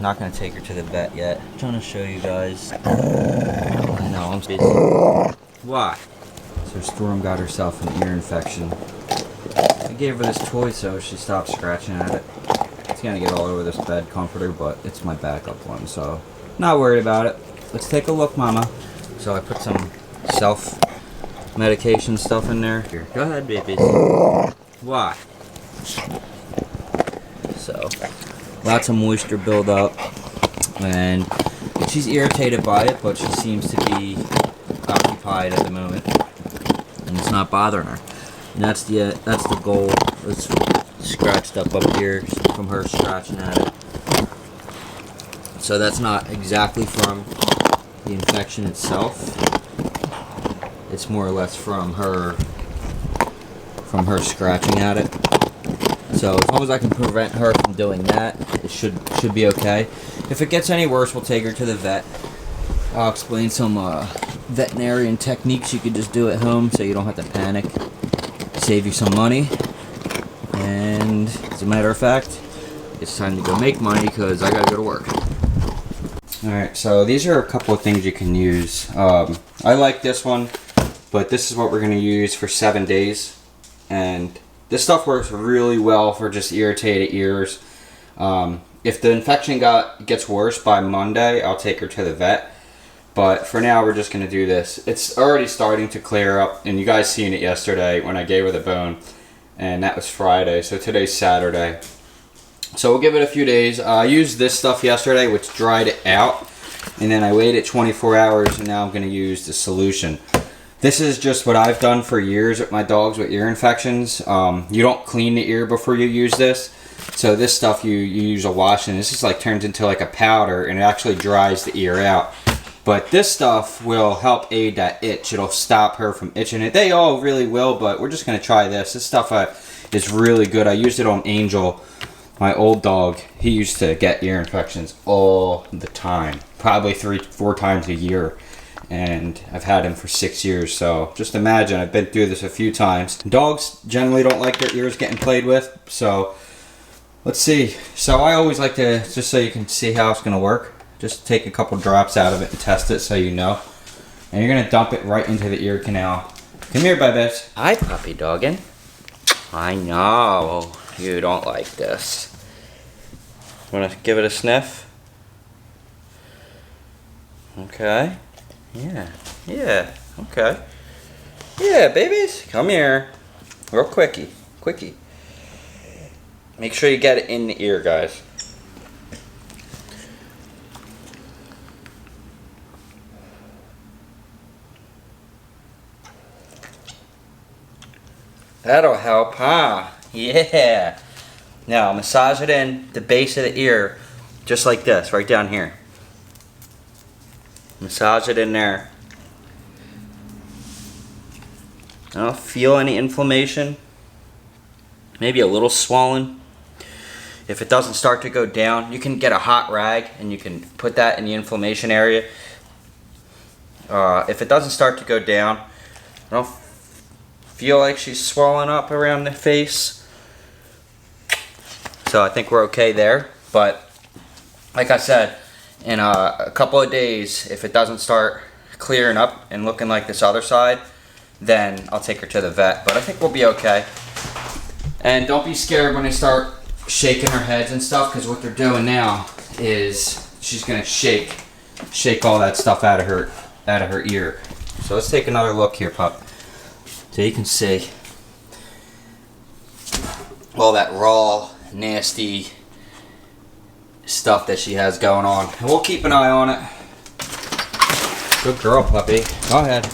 not gonna take her to the vet yet. I'm trying to show you guys. I know, I'm busy. Why? So Storm got herself an ear infection. I gave her this toy so she stopped scratching at it. It's gonna get all over this bed comforter, but it's my backup one, so not worried about it. Let's take a look, Mama. So I put some self-medication stuff in there. Here, go ahead, babies. Why? So, lots of moisture buildup, and she's irritated by it, but she seems to be occupied at the moment, and it's not bothering her. And that's the goal. It's scratched up here from her scratching at it. So that's not exactly from the infection itself. It's more or less from her scratching at it. So as long as I can prevent her from doing that, it should be okay. If it gets any worse, we'll take her to the vet. I'll explain some veterinarian techniques you could just do at home so you don't have to panic. Save you some money. And as a matter of fact, it's time to go make money because I gotta go to work. Alright, so these are a couple of things you can use. I like this one, but this is what we're gonna use for 7 days. And this stuff works really well for just irritated ears. If the infection gets worse by Monday, I'll take her to the vet. But for now, we're just going to do this. It's already starting to clear up, and you guys seen it yesterday when I gave her the bone. And that was Friday, so today's Saturday. So we'll give it a few days. I used this stuff yesterday, which dried it out. And then I waited 24 hours, and now I'm going to use the solution. This is just what I've done for years with my dogs with ear infections. You don't clean the ear before you use this. So this stuff you use a wash, and this is like turns into like a powder, and it actually dries the ear out. But this stuff will help aid that itch. It'll stop her from itching it. They all really will, but we're just going to try this. This stuff is really good. I used it on Angel, my old dog. He used to get ear infections all the time, probably 3-4 times a year. And I've had him for 6 years, so just imagine, I've been through this a few times. Dogs generally don't like their ears getting played with, so let's see. So I always like to, just so you can see how it's going to work, just take a couple drops out of it and test it so you know. And you're going to dump it right into the ear canal. Come here, Babies. Hi, puppy doggin. I know you don't like this. Want to give it a sniff? Okay. Yeah, okay. Yeah, babies, come here. Real quickie. Make sure you get it in the ear, guys. That'll help, huh? Yeah. Now, massage it in the base of the ear, just like this, right down here. Massage it in there. I don't feel any inflammation. Maybe a little swollen. If it doesn't start to go down, you can get a hot rag and you can put that in the inflammation area. If it doesn't start to go down, I don't feel like she's swollen up around the face. So I think we're okay there. But like I said, in a couple of days, if it doesn't start clearing up and looking like this other side, then I'll take her to the vet. But I think we'll be okay. And don't be scared when they start shaking her heads and stuff, because what they're doing now is she's gonna shake all that stuff out of her ear. So let's take another look here, pup. So you can see all that raw, nasty stuff that she has going on. And we'll keep an eye on it. Good girl, puppy. Go ahead.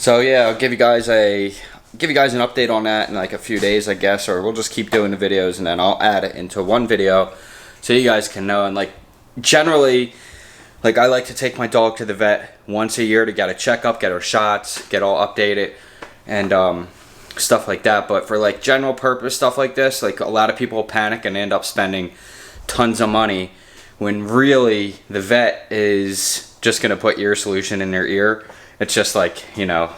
So yeah, I'll give you guys an update on that in like a few days, I guess, or we'll just keep doing the videos and then I'll add it into one video so you guys can know. And like generally, like I like to take my dog to the vet once a year to get a checkup, get her shots, get all updated, and stuff like that. But for like general purpose stuff like this, like a lot of people panic and end up spending tons of money when really the vet is just gonna put ear solution in their ear. It's just like, you know,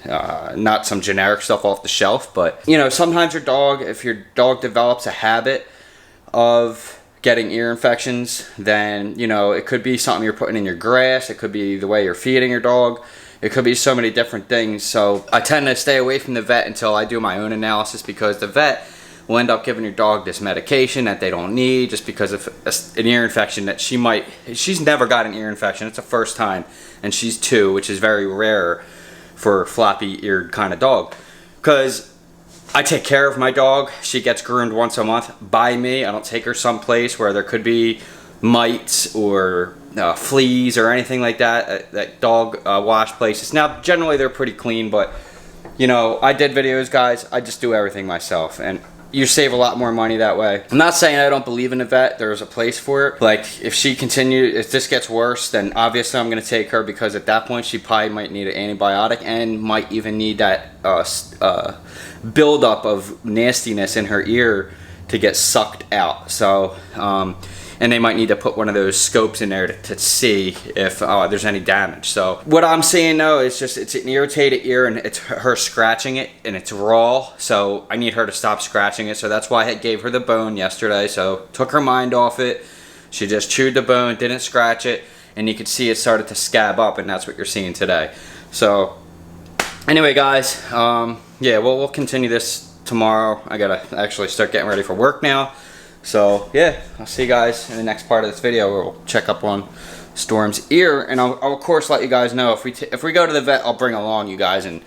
not some generic stuff off the shelf. But you know, sometimes your dog, if your dog develops a habit of getting ear infections, then you know, it could be something you're putting in your grass, it could be the way you're feeding your dog, it could be so many different things. So I tend to stay away from the vet until I do my own analysis, because the vet will end up giving your dog this medication that they don't need just because of an ear infection that she's never got an ear infection. It's a first time, and she's 2, which is very rare for a floppy-eared kind of dog. Because I take care of my dog. She gets groomed once a month by me. I don't take her someplace where there could be mites or fleas or anything like that. That dog wash places. Now, generally they're pretty clean, but you know, I did videos, guys. I just do everything myself, and you save a lot more money that way. I'm not saying I don't believe in a vet. There's a place for it. Like, if this gets worse, then obviously I'm gonna take her, because at that point she probably might need an antibiotic and might even need that buildup of nastiness in her ear to get sucked out. So, and they might need to put one of those scopes in there to see if there's any damage. So what I'm seeing though is just it's an irritated ear, and it's her scratching it, and it's raw. So I need her to stop scratching it. So that's why I gave her the bone yesterday. So took her mind off it. She just chewed the bone, didn't scratch it, and you could see it started to scab up, and that's what you're seeing today. So anyway, guys, yeah, we'll continue this tomorrow. I gotta actually start getting ready for work now. So yeah, I'll see you guys in the next part of this video where we'll check up on Storm's ear, and I'll of course let you guys know if we go to the vet. I'll bring along you guys, and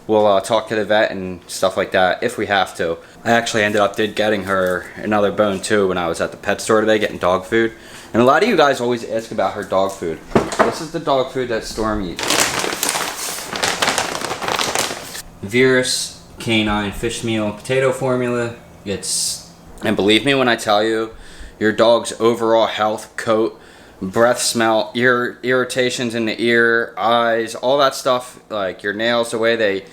we'll talk to the vet and stuff like that if we have to. I actually did getting her another bone too when I was at the pet store today getting dog food, and a lot of you guys always ask about her dog food. This is the dog food that Storm eats. Virus Canine fish meal potato formula. And believe me when I tell you, your dog's overall health, coat, breath, smell, ear irritations in the ear, eyes, all that stuff, like your nails, the way they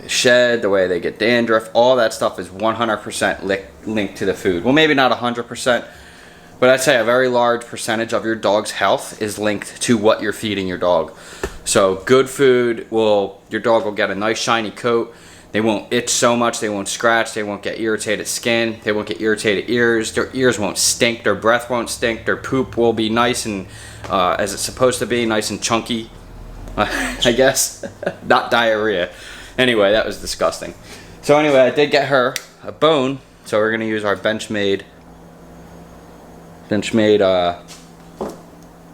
shed, the way they get dandruff, all that stuff is 100% linked to the food. Well, maybe not 100%, but I'd say a very large percentage of your dog's health is linked to what you're feeding your dog. So good food your dog will get a nice shiny coat. They won't itch so much, they won't scratch, they won't get irritated skin, they won't get irritated ears, their ears won't stink, their breath won't stink, their poop will be nice and, as it's supposed to be, nice and chunky, I guess, not diarrhea. Anyway, that was disgusting. So anyway, I did get her a bone, so we're gonna use our Benchmade,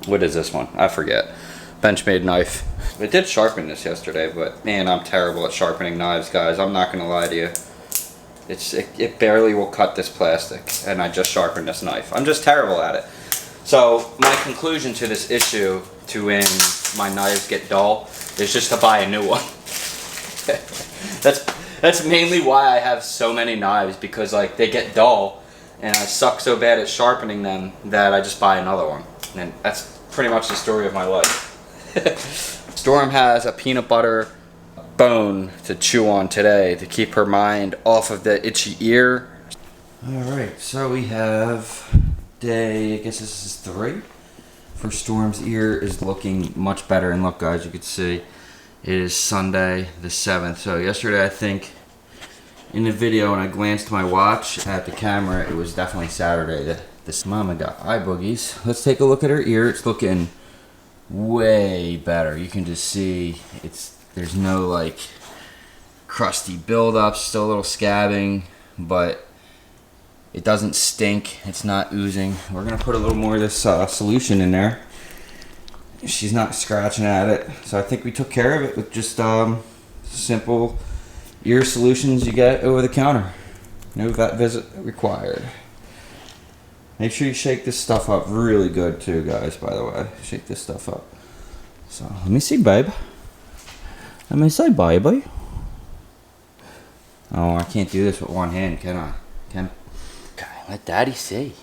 what is this one? I forget. Benchmade knife. I did sharpen this yesterday, but man, I'm terrible at sharpening knives, guys. I'm not gonna lie to you. It barely will cut this plastic, and I just sharpened this knife. I'm just terrible at it. So my conclusion to this issue, to when my knives get dull, is just to buy a new one. That's mainly why I have so many knives, because like they get dull, and I suck so bad at sharpening them that I just buy another one. And that's pretty much the story of my life. Storm has a peanut butter bone to chew on today to keep her mind off of the itchy ear. Alright, so we have day, I guess this is 3 for Storm's ear. Is looking much better, and look guys, you can see it is Sunday the 7th. So yesterday, I think in the video when I glanced my watch at the camera, it was definitely Saturday. This mama got eye boogies. Let's take a look at her ear. It's looking way better. You can just see there's no like crusty buildup, still a little scabbing, but it doesn't stink. It's not oozing. We're gonna put a little more of this solution in there. She's not scratching at it, so I think we took care of it with just simple ear solutions you get over the counter. No vet visit required. Make sure you shake this stuff up really good too, guys, by the way. Shake this stuff up. So, let me see, babe. Let me see, baby. Oh, I can't do this with one hand, can I? Okay, let daddy see.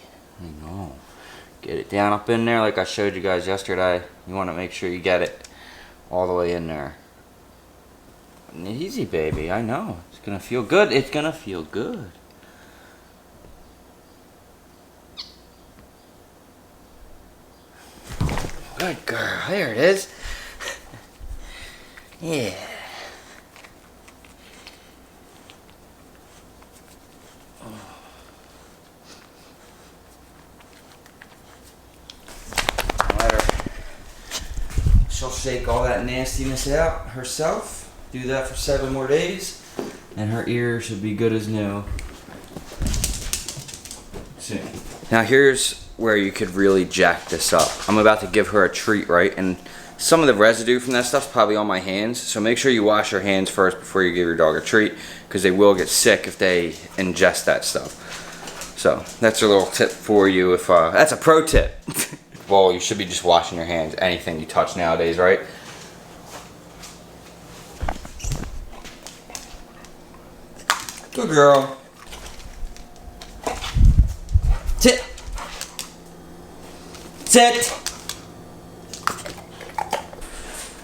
I know. Get it down up in there like I showed you guys yesterday. You want to make sure you get it all the way in there. Easy, baby. I know. It's going to feel good. It's going to feel good. Good girl. There it is. Yeah. Let her. She'll shake all that nastiness out herself. Do that for 7 more days, and her ear should be good as new. See. Now here's where you could really jack this up. I'm about to give her a treat, right? And some of the residue from that stuff's probably on my hands, so make sure you wash your hands first before you give your dog a treat, because they will get sick if they ingest that stuff. So that's a little tip for you. If that's a pro tip. Well, you should be just washing your hands, anything you touch nowadays, right? Good girl. Sit. Sit.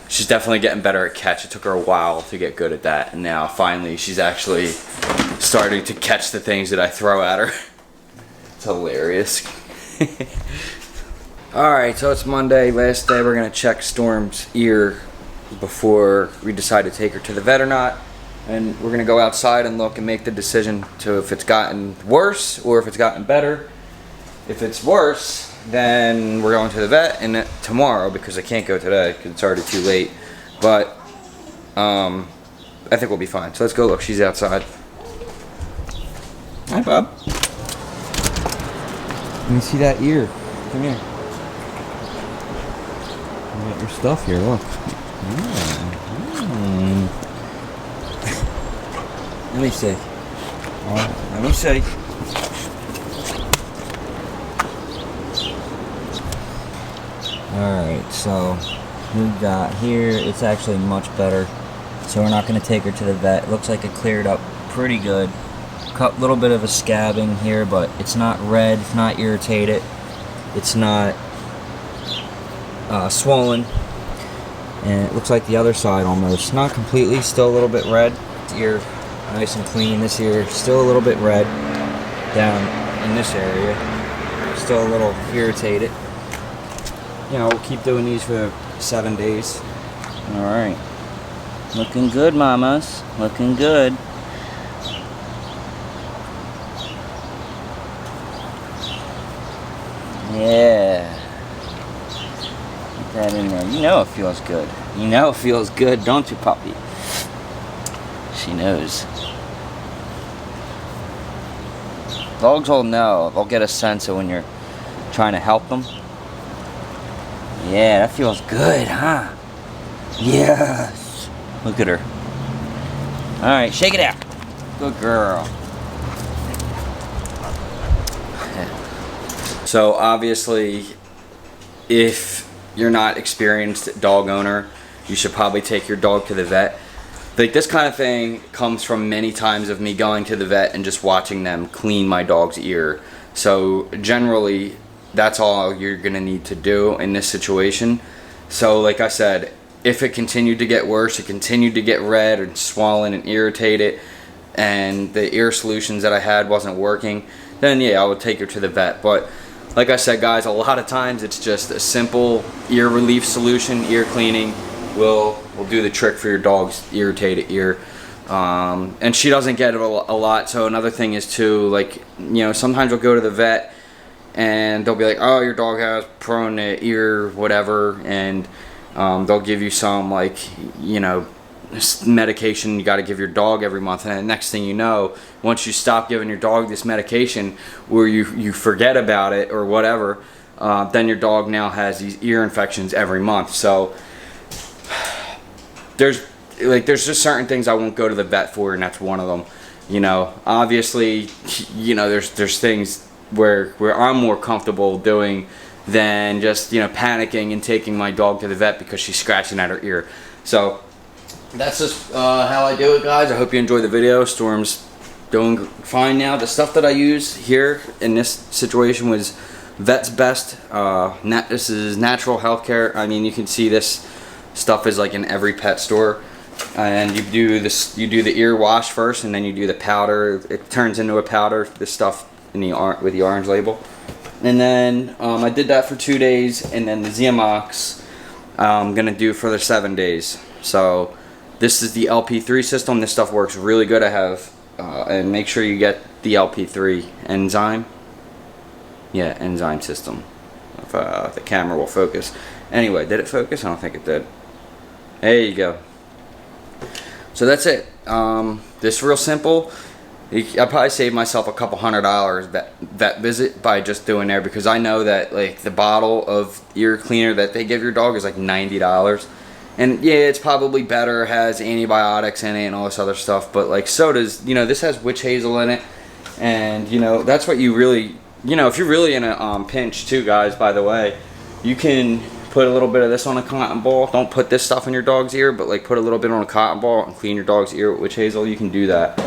She's definitely getting better at catch. It took her a while to get good at that, and now finally she's actually starting to catch the things that I throw at her. It's hilarious. Alright, so it's Monday, last day. We're gonna check Storm's ear before we decide to take her to the vet or not. And we're gonna go outside and look and make the decision to if it's gotten worse or if it's gotten better. If it's worse, then we're going to the vet and tomorrow, because I can't go today because it's already too late. But I think we'll be fine. So let's go look. She's outside. Hi, Bob. Let me see that ear. Come here. You got your stuff here. Look. Let me see. Let me see. Alright, so we got here, it's actually much better. So we're not going to take her to the vet. Looks like it cleared up pretty good. Little bit of a scabbing here, but it's not red, it's not irritated, it's not swollen. And it looks like the other side almost. Not completely, still a little bit red. Ear nice and clean. This ear still a little bit red down in this area. Still a little irritated. You know, we'll keep doing these for 7 days. Alright. Looking good, mamas. Looking good. Yeah. Get that in there. You know it feels good. You know it feels good, don't you, puppy? She knows. Dogs will know. They'll get a sense of when you're trying to help them. Yeah, that feels good, huh? Yes. Look at her. Alright, shake it out. Good girl. So obviously, if you're not experienced dog owner, you should probably take your dog to the vet. Like, this kind of thing comes from many times of me going to the vet and just watching them clean my dog's ear. So generally, that's all you're gonna need to do in this situation. So like I said, if it continued to get worse, it continued to get red and swollen and irritated, and the ear solutions that I had wasn't working, then yeah, I would take her to the vet. But like I said, guys, a lot of times it's just a simple ear relief solution. Ear cleaning will do the trick for your dog's irritated ear. And she doesn't get it a lot. So another thing is too, like, you know, sometimes we'll go to the vet and they'll be like, oh, your dog has prone to ear whatever, and they'll give you some, like, you know, medication you got to give your dog every month. And the next thing you know, once you stop giving your dog this medication, or you forget about it or whatever, then your dog now has these ear infections every month. So there's just certain things I won't go to the vet for, and that's one of them. You know, obviously, you know, there's things where I'm more comfortable doing than just, you know, panicking and taking my dog to the vet because she's scratching at her ear. So that's just how I do it, guys. I hope you enjoyed the video. Storm's doing fine now. The stuff that I use here in this situation was Vet's Best. This is natural healthcare. I mean, you can see this stuff is like in every pet store. And you do this. You do the ear wash first, and then you do the powder. It turns into a powder. This stuff in the with the orange label. And then I did that for 2 days, and then the Zeomox I'm gonna do for the 7 days. So This is the LP3 system. This stuff works really good. I have, and make sure you get the LP3 enzyme. Yeah, enzyme system. If the camera will focus. Anyway, did it focus? I don't think it did. There you go. So that's it. This is real simple. I probably saved myself a couple $100 that visit by just doing there, because I know that like the bottle of ear cleaner that they give your dog is like $90. And yeah, it's probably better, has antibiotics in it and all this other stuff, but like so does, you know, this has witch hazel in it. And you know, that's what you really, you know, if you're really in a pinch too, guys, by the way, you can put a little bit of this on a cotton ball. Don't put this stuff in your dog's ear, but like put a little bit on a cotton ball and clean your dog's ear with witch hazel. You can do that.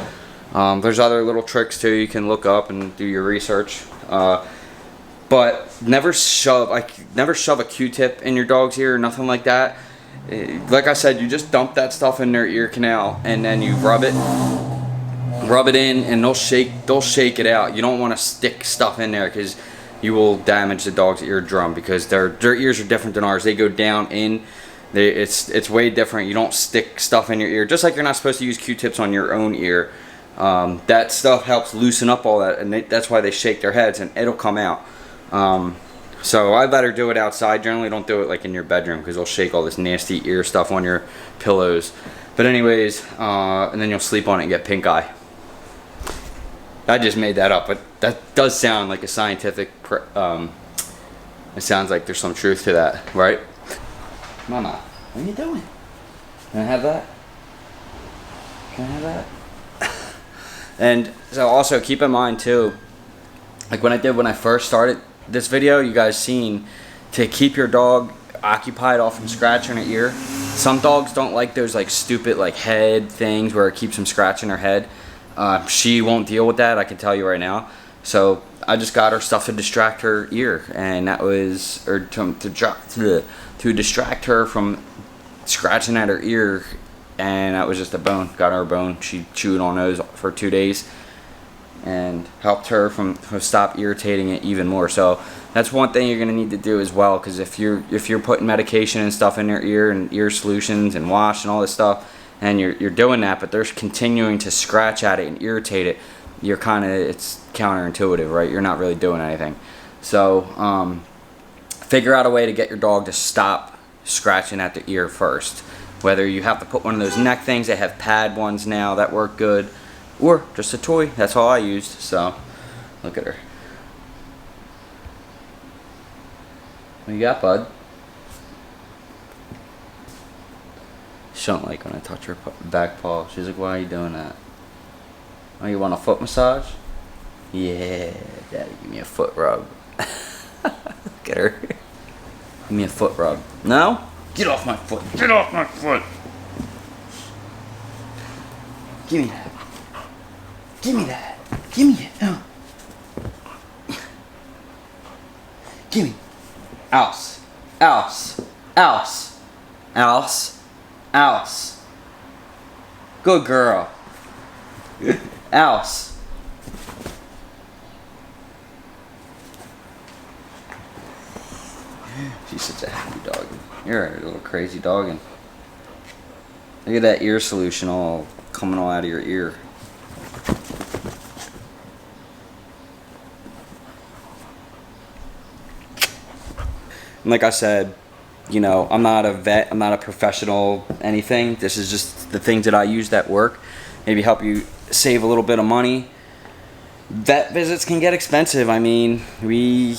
There's other little tricks too. You can look up and do your research. But never shove a Q-tip in your dog's ear or nothing like that. Like I said, you just dump that stuff in their ear canal and then you rub it in, and they'll shake it out. You don't want to stick stuff in there because you will damage the dog's eardrum, because their ears are different than ours. They go down in. It's way different. You don't stick stuff in your ear, just like you're not supposed to use Q-tips on your own ear. That stuff helps loosen up all that, and that's why they shake their heads, and it'll come out. So I'd better do it outside. Generally don't do it like in your bedroom, because they'll shake all this nasty ear stuff on your pillows. But anyways, and then you'll sleep on it and get pink eye. I just made that up, but that does sound like a scientific, it sounds like there's some truth to that, right? Mama, what are you doing? Can I have that? Can I have that? And so also keep in mind too, like when I first started this video, you guys seen, to keep your dog occupied off from scratching her ear. Some dogs don't like those like stupid like head things where it keeps them scratching her head. She won't deal with that, I can tell you right now. So I just got her stuff to distract her ear, and that was, or to distract her from scratching at her ear, and that was just a bone. Got her a bone. She chewed on those for 2 days and helped her from stop irritating it even more. So that's one thing you're gonna need to do as well, because if you're putting medication and stuff in their ear and ear solutions and wash and all this stuff, and you're doing that, but they're continuing to scratch at it and irritate it, it's counterintuitive, right? You're not really doing anything. So figure out a way to get your dog to stop scratching at the ear first. Whether you have to put one of those neck things, they have pad ones now that work good, or just a toy. That's all I used. So look at her. What you got, bud? She don't like when I touch her back paw. She's like, why are you doing that? Oh, you want a foot massage? Yeah, Daddy, give me a foot rub. Look at her. Give me a foot rub. No? Get off my foot. Get off my foot. Give me that. Give me that. Give me it. No. Give me. Else. Else. Else. Else. Else. Good girl. Else. She's such a happy dog. You're a little crazy dog. And look at that ear solution all coming all out of your ear. And like I said, you know, I'm not a vet, I'm not a professional anything. This is just the things that I use that work. Maybe help you save a little bit of money. Vet visits can get expensive. I mean, you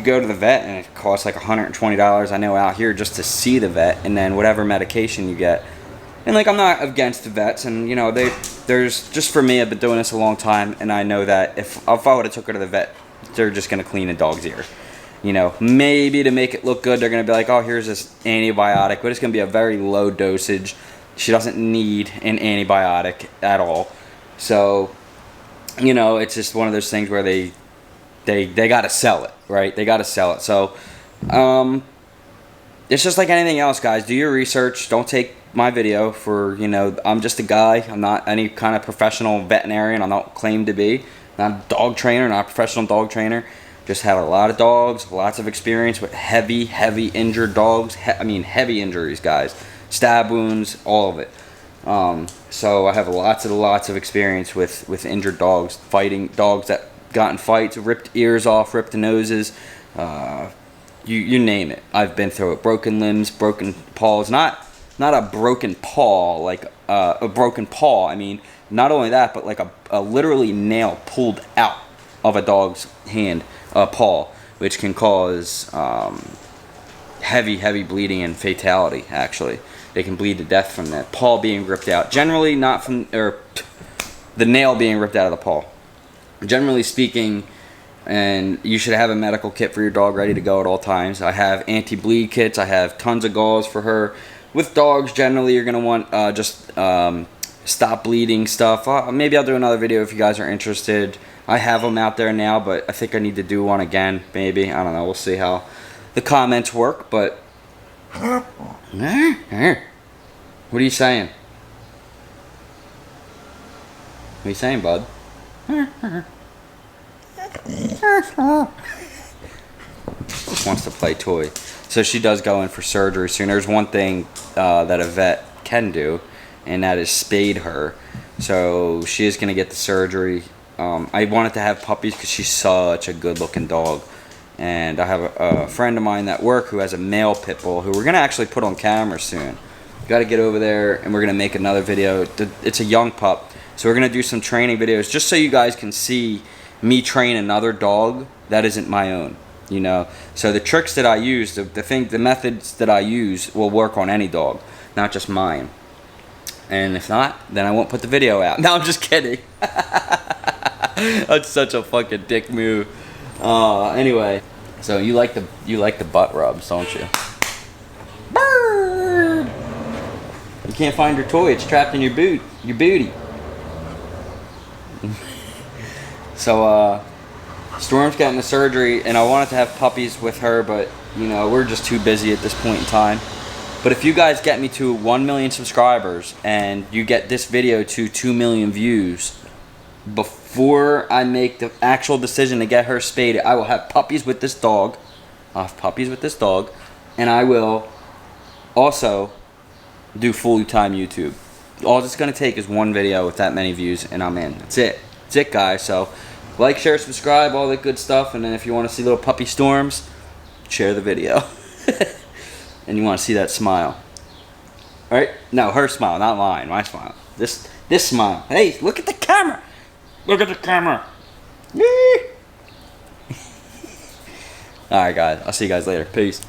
go to the vet and it costs like $120, I know, out here just to see the vet, and then whatever medication you get. And like, I'm not against the vets, and you know, there's just, for me, I've been doing this a long time, and I know that if I would have took her to the vet, they're just gonna clean a dog's ear. You know, maybe to make it look good, they're gonna be like, oh, here's this antibiotic, but it's gonna be a very low dosage. She doesn't need an antibiotic at all. So, you know, it's just one of those things where they gotta sell it, right? They gotta sell it. So, it's just like anything else, guys. Do your research. Don't take my video for, you know, I'm just a guy. I'm not any kind of professional veterinarian. I don't claim to be. Not a dog trainer, not a professional dog trainer. Just had a lot of dogs, lots of experience with heavy injured dogs. I mean, heavy injuries, guys. stab wounds, all of it. So I have lots of experience with injured dogs, fighting dogs that got in fights, ripped ears off, ripped noses, you name it. I've been through it. Broken limbs, broken paws. Not a broken paw, like a broken paw. I mean, not only that, but like a literally nail pulled out of a dog's hand, paw, which can cause heavy bleeding and fatality. Actually, they can bleed to death from that paw being ripped out. Generally, not from the nail being ripped out of the paw. Generally speaking, and you should have a medical kit for your dog ready to go at all times. I have anti-bleed kits. I have tons of gauze for her. With dogs, generally, you're going to want just stop bleeding stuff. Maybe I'll do another video if you guys are interested. I have them out there now, but I think I need to do one again, maybe. I don't know. We'll see how the comments work, but... What are you saying? What are you saying, bud? Just wants to play toy. So she does go in for surgery soon. There's one thing that a vet can do, and that is spade her. So she is going to get the surgery. I wanted to have puppies because she's such a good looking dog. And I have a friend of mine at work who has a male pit bull who we're going to actually put on camera soon. Got to get over there, and we're going to make another video. It's a young pup. So we're going to do some training videos just so you guys can see me train another dog that isn't my own. You know, so the tricks that I use, the methods that I use will work on any dog, not just mine. And if not, then I won't put the video out. No, I'm just kidding. That's such a fucking dick move. Anyway, so you like the butt rubs, don't you? Bird! You can't find your toy. It's trapped in your booty. So Storm's getting the surgery, and I wanted to have puppies with her, but you know, we're just too busy at this point in time. But if you guys get me to 1 million subscribers and you get this video to 2 million views before I make the actual decision to get her spaded, I will have puppies with this dog. I'll have puppies with this dog, and I will also do full-time YouTube. All it's gonna take is one video with that many views, and I'm in. That's it. That's it, guys. So like, share, subscribe, all that good stuff. And then if you want to see little puppy Storms, share the video. And you want to see that smile. Alright? No, her smile, not mine. My smile. This smile. Hey, look at the camera. Look at the camera. Alright, guys. I'll see you guys later. Peace.